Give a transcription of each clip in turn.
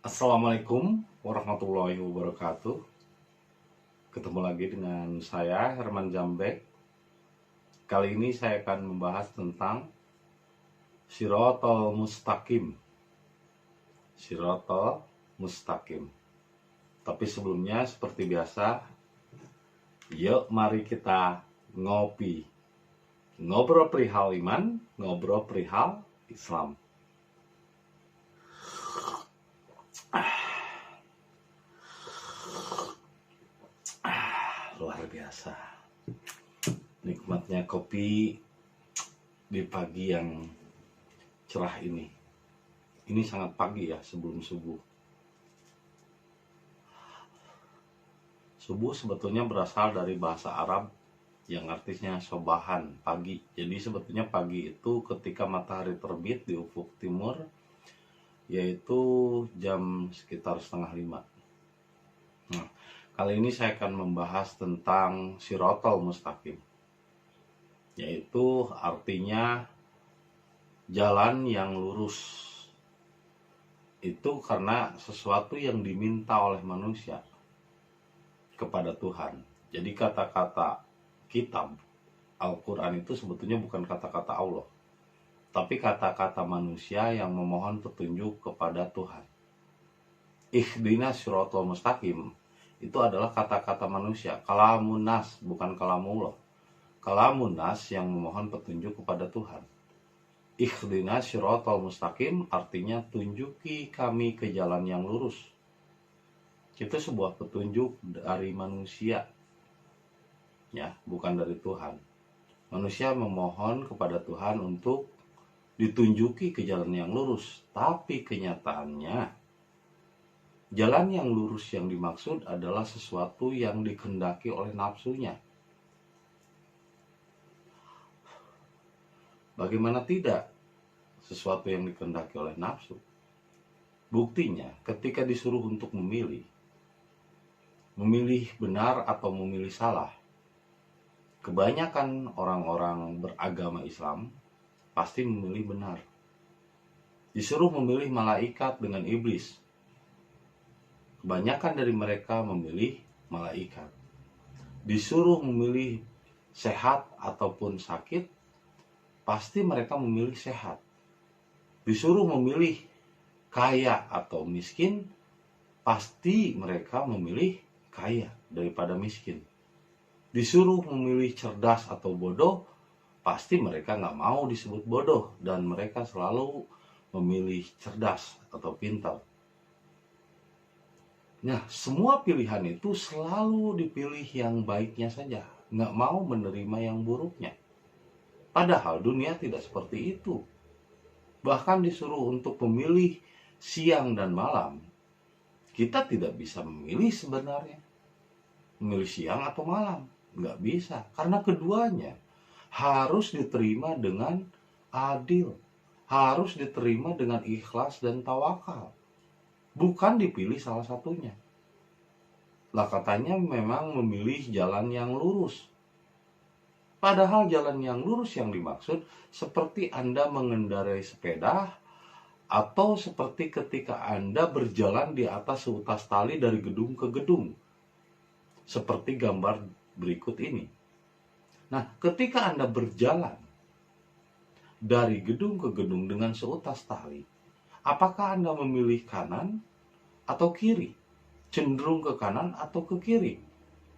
Assalamualaikum warahmatullahi wabarakatuh. Ketemu lagi dengan saya Herman Jambek. Kali ini saya akan membahas tentang Shirotol Mustaqim. Shirotol Mustaqim. Tapi sebelumnya seperti biasa, yuk mari kita ngopi. Ngobrol perihal iman, ngobrol perihal Islam. Luar biasa. Nikmatnya kopi di pagi yang cerah ini. Ini sangat pagi ya, sebelum subuh. Subuh sebetulnya berasal dari bahasa Arab yang artinya sobahan, pagi. Jadi sebetulnya pagi itu ketika matahari terbit di ufuk timur, yaitu jam sekitar 4:30. Nah, kali ini saya akan membahas tentang Shirotol Mustaqim, yaitu artinya jalan yang lurus. Itu karena sesuatu yang diminta oleh manusia kepada Tuhan. Jadi kata-kata kitab Al-Quran itu sebetulnya bukan kata-kata Allah, tapi kata-kata manusia yang memohon petunjuk kepada Tuhan. Ihdinas Shirotol Mustaqim itu adalah kata-kata manusia, kalamun nas, bukan kalamullah. Kalamun nas yang memohon petunjuk kepada Tuhan. Ihdinas Shirotol Mustaqim artinya tunjuki kami ke jalan yang lurus. Itu sebuah petunjuk dari manusia, ya, bukan dari Tuhan. Manusia memohon kepada Tuhan untuk ditunjuki ke jalan yang lurus, tapi kenyataannya jalan yang lurus yang dimaksud adalah sesuatu yang dikehendaki oleh nafsunya. Bagaimana tidak sesuatu yang dikehendaki oleh nafsu? Buktinya ketika disuruh untuk memilih benar atau memilih salah, kebanyakan orang-orang beragama Islam pasti memilih benar. Disuruh memilih malaikat dengan iblis, kebanyakan dari mereka memilih malaikat. Disuruh memilih sehat ataupun sakit, pasti mereka memilih sehat. Disuruh memilih kaya atau miskin, pasti mereka memilih kaya daripada miskin. Disuruh memilih cerdas atau bodoh, pasti mereka nggak mau disebut bodoh, dan mereka selalu memilih cerdas atau pintar. Nah, semua pilihan itu selalu dipilih yang baiknya saja, nggak mau menerima yang buruknya. Padahal dunia tidak seperti itu. Bahkan disuruh untuk memilih siang dan malam, kita tidak bisa memilih sebenarnya. Memilih siang atau malam, nggak bisa. Karena keduanya harus diterima dengan adil. Harus diterima dengan ikhlas dan tawakal. Bukan dipilih salah satunya. Lah katanya memang memilih jalan yang lurus. Padahal jalan yang lurus yang dimaksud seperti Anda mengendarai sepeda, atau seperti ketika Anda berjalan di atas seutas tali dari gedung ke gedung, seperti gambar berikut ini. Nah, ketika Anda berjalan dari gedung ke gedung dengan seutas tali, apakah Anda memilih kanan atau kiri? Cenderung ke kanan atau ke kiri?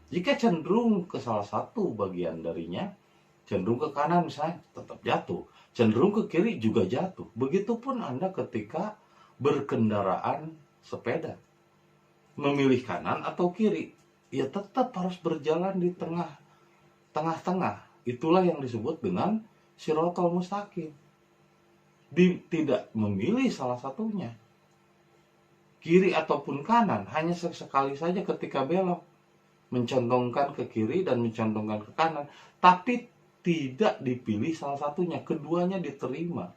Jika cenderung ke salah satu bagian darinya, cenderung ke kanan misalnya, tetap jatuh. Cenderung ke kiri juga jatuh. Begitupun Anda ketika berkendaraan sepeda. Memilih kanan atau kiri, ya tetap harus berjalan di tengah-tengah. Itulah yang disebut dengan Shirotol Mustaqim. Tidak memilih salah satunya, kiri ataupun kanan, hanya sekali saja ketika belok, mencondongkan ke kiri dan mencondongkan ke kanan, tapi tidak dipilih salah satunya, keduanya diterima.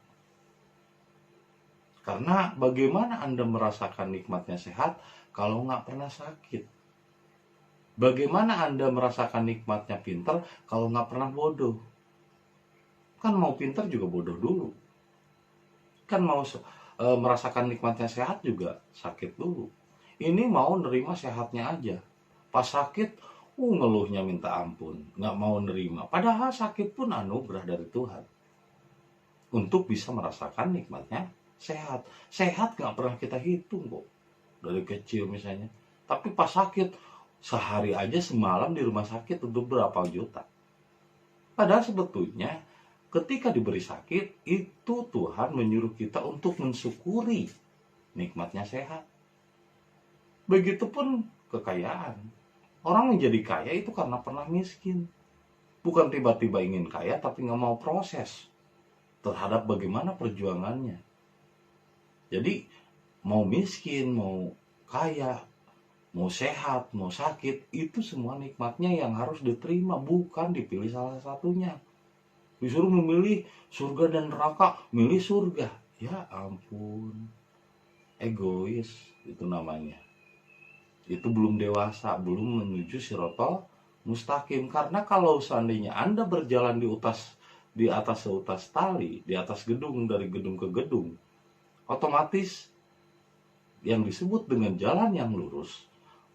Karena bagaimana Anda merasakan nikmatnya sehat kalau nggak pernah sakit? Bagaimana Anda merasakan nikmatnya pintar kalau nggak pernah bodoh? Kan mau pintar juga bodoh dulu. Kan mau merasakan nikmatnya sehat juga sakit dulu. Ini mau nerima sehatnya aja. Pas sakit, ngeluhnya minta ampun, nggak mau nerima. Padahal sakit pun anugerah dari Tuhan untuk bisa merasakan nikmatnya sehat. Sehat nggak pernah kita hitung kok dari kecil misalnya. Tapi pas sakit, sehari aja semalam di rumah sakit untuk berapa juta. Padahal sebetulnya ketika diberi sakit, itu Tuhan menyuruh kita untuk mensyukuri nikmatnya sehat. Begitupun kekayaan. Orang menjadi kaya itu karena pernah miskin. Bukan tiba-tiba ingin kaya tapi nggak mau proses terhadap bagaimana perjuangannya. Jadi mau miskin, mau kaya, mau sehat, mau sakit, itu semua nikmatnya yang harus diterima, bukan dipilih salah satunya. Disuruh memilih surga dan neraka, milih surga. Ya ampun, egois itu namanya. Itu belum dewasa, belum menuju sirotol mustaqim. Karena kalau seandainya Anda berjalan di atas seutas tali, di atas gedung, dari gedung ke gedung, otomatis yang disebut dengan jalan yang lurus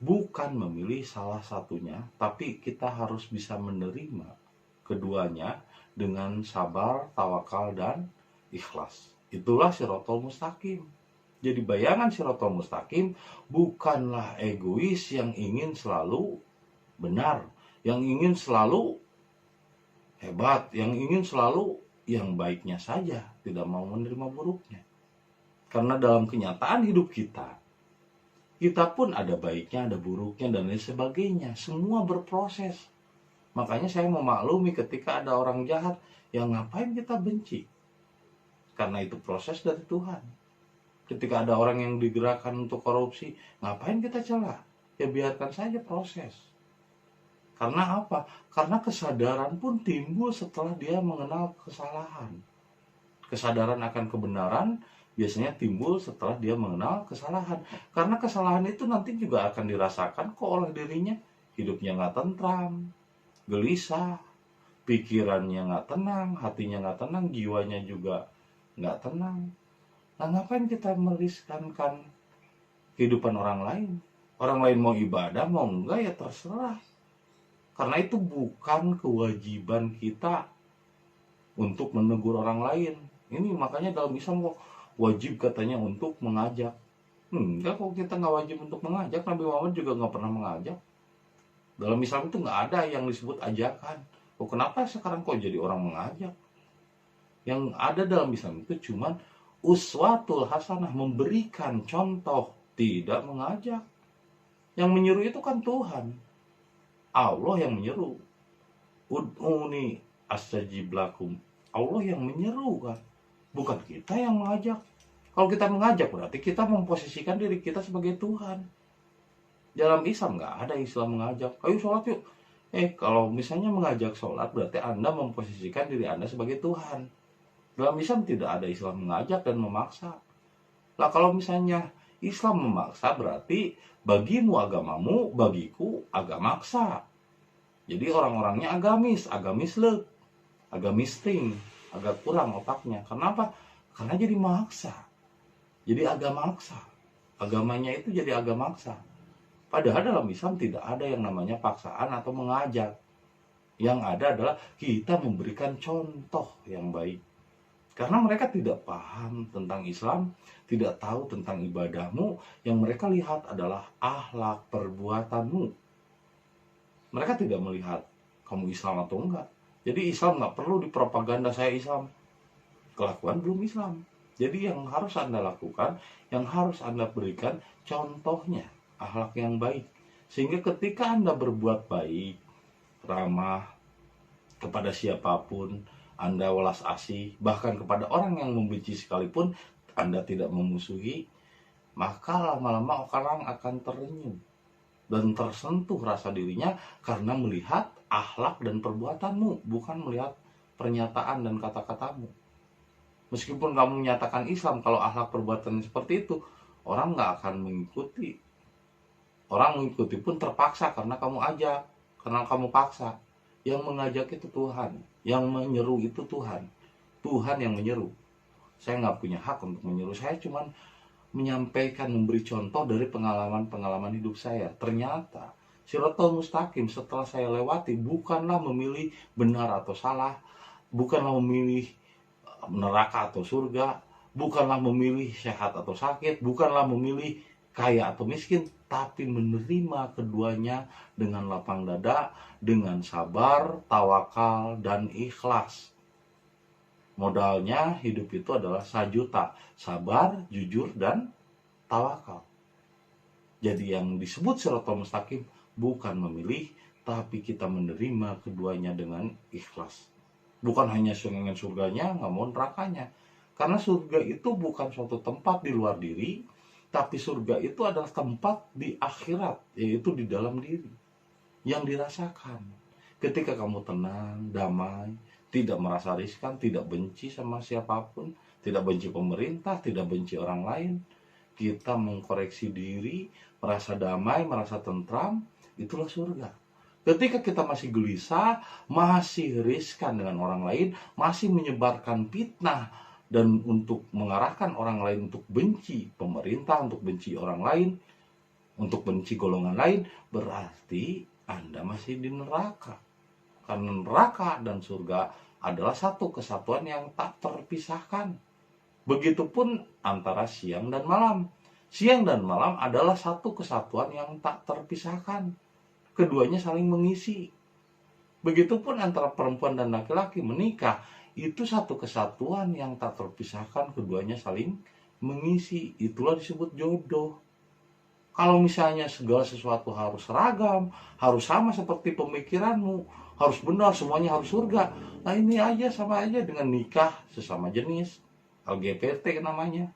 bukan memilih salah satunya, tapi kita harus bisa menerima keduanya dengan sabar, tawakal, dan ikhlas. Itulah sirotol mustaqim. Jadi bayangan sirotol mustaqim bukanlah egois yang ingin selalu benar, yang ingin selalu hebat, yang ingin selalu yang baiknya saja, tidak mau menerima buruknya. Karena dalam kenyataan hidup kita pun ada baiknya, ada buruknya, dan lain sebagainya. Semua berproses. Makanya saya memaklumi ketika ada orang jahat, yang ngapain kita benci? Karena itu proses dari Tuhan. Ketika ada orang yang digerakkan untuk korupsi, ngapain kita celah? Ya biarkan saja proses. Karena apa? Karena kesadaran pun timbul setelah dia mengenal kesalahan. Kesadaran akan kebenaran biasanya timbul setelah dia mengenal kesalahan. Karena kesalahan itu nanti juga akan dirasakan kok oleh dirinya. Hidupnya nggak tentram, gelisah, pikirannya nggak tenang, hatinya nggak tenang, jiwanya juga nggak tenang. Nah, ngapain kita meriskankan kehidupan orang lain? Orang lain mau ibadah, mau enggak ya terserah. Karena itu bukan kewajiban kita untuk menegur orang lain. Ini makanya dalam Islam kok wajib katanya untuk mengajak. Enggak, kok kita nggak wajib untuk mengajak. Nabi Muhammad juga nggak pernah mengajak. Dalam Islam itu nggak ada yang disebut ajakan. Kok kenapa sekarang kok jadi orang mengajak? Yang ada dalam Islam itu cuman uswatul hasanah, memberikan contoh, tidak mengajak. Yang menyuruh itu kan Tuhan. Allah yang menyeru. Ud'uni astajib lakum. Allah yang menyeru kan. Bukan kita yang mengajak. Kalau kita mengajak berarti kita memposisikan diri kita sebagai Tuhan. Dalam Islam nggak ada Islam mengajak. Ayo sholat yuk. Kalau misalnya mengajak sholat berarti Anda memposisikan diri Anda sebagai Tuhan. Dalam Islam tidak ada Islam mengajak dan memaksa. Lah kalau misalnya Islam memaksa berarti bagimu agamamu, bagiku agak maksa. Jadi orang-orangnya agamis lek, agamisting, agak kurang otaknya. Kenapa? Karena jadi maksa. Jadi agak maksa. Agamanya itu jadi agak maksa. Padahal dalam Islam tidak ada yang namanya paksaan atau mengajak. Yang ada adalah kita memberikan contoh yang baik. Karena mereka tidak paham tentang Islam, tidak tahu tentang ibadahmu, yang mereka lihat adalah akhlak perbuatanmu. Mereka tidak melihat kamu Islam atau enggak. Jadi Islam nggak perlu dipropaganda saya Islam. Kelakuan belum Islam. Jadi yang harus Anda lakukan, yang harus Anda berikan contohnya, akhlak yang baik. Sehingga ketika Anda berbuat baik, ramah kepada siapapun, Anda welas asih, bahkan kepada orang yang membenci sekalipun, Anda tidak memusuhi, maka lama-lama orang akan terenyuh dan tersentuh rasa dirinya karena melihat akhlak dan perbuatanmu, bukan melihat pernyataan dan kata-katamu. Meskipun kamu menyatakan Islam, kalau akhlak perbuatan seperti itu, orang nggak akan mengikuti. Orang mengikuti pun terpaksa karena kamu ajak, karena kamu paksa. Yang mengajak itu Tuhan, yang menyeru itu Tuhan. Tuhan yang menyeru. Saya nggak punya hak untuk menyuruh. Saya cuman menyampaikan, memberi contoh dari pengalaman-pengalaman hidup saya. Ternyata Siratal Mustaqim setelah saya lewati bukanlah memilih benar atau salah, bukanlah memilih neraka atau surga, bukanlah memilih sehat atau sakit, bukanlah memilih kaya atau miskin, tapi menerima keduanya dengan lapang dada, dengan sabar, tawakal, dan ikhlas. Modalnya hidup itu adalah 1 juta, sabar, jujur, dan tawakal. Jadi yang disebut Siratal Mustaqim bukan memilih, tapi kita menerima keduanya dengan ikhlas. Bukan hanya ingin surganya, nggak mau nerakanya. Karena surga itu bukan suatu tempat di luar diri, tapi surga itu adalah tempat di akhirat, yaitu di dalam diri, yang dirasakan. Ketika kamu tenang, damai, tidak merasa riskan, tidak benci sama siapapun, tidak benci pemerintah, tidak benci orang lain, kita mengkoreksi diri, merasa damai, merasa tentram, itulah surga. Ketika kita masih gelisah, masih riskan dengan orang lain, masih menyebarkan fitnah, dan untuk mengarahkan orang lain untuk benci pemerintah, untuk benci orang lain, untuk benci golongan lain, berarti Anda masih di neraka. Karena neraka dan surga adalah satu kesatuan yang tak terpisahkan. Begitupun antara siang dan malam. Siang dan malam adalah satu kesatuan yang tak terpisahkan. Keduanya saling mengisi. Begitupun antara perempuan dan laki-laki menikah, itu satu kesatuan yang tak terpisahkan, keduanya saling mengisi. Itulah disebut jodoh. Kalau misalnya segala sesuatu harus seragam, harus sama seperti pemikiranmu, harus benar, semuanya harus surga, nah ini aja sama aja dengan nikah sesama jenis, LGBT namanya.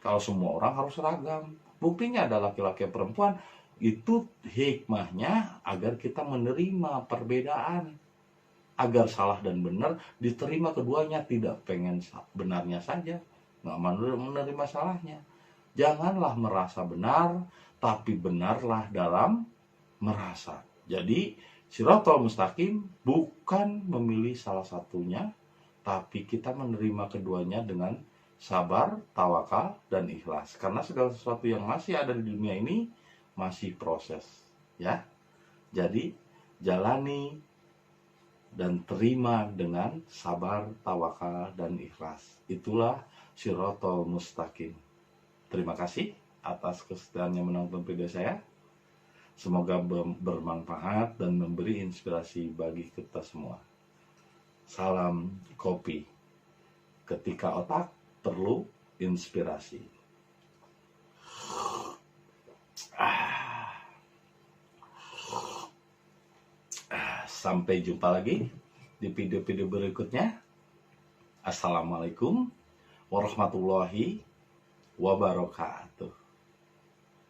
Kalau semua orang harus seragam, buktinya ada laki-laki perempuan. Itu hikmahnya agar kita menerima perbedaan, agar salah dan benar diterima keduanya, tidak pengen benarnya saja, nggak menerima salahnya. Janganlah merasa benar, tapi benarlah dalam merasa. Jadi Siratal Mustaqim bukan memilih salah satunya, tapi kita menerima keduanya dengan sabar, tawakal, dan ikhlas. Karena segala sesuatu yang masih ada di dunia ini masih proses, ya. Jadi jalani dan terima dengan sabar, tawakal, dan ikhlas. Itulah Siratal Mustaqim. Terima kasih atas kesediaannya menonton video saya. Semoga bermanfaat dan memberi inspirasi bagi kita semua. Salam kopi. Ketika otak perlu inspirasi. Sampai jumpa lagi di video-video berikutnya. Assalamualaikum warahmatullahi wabarakatuh.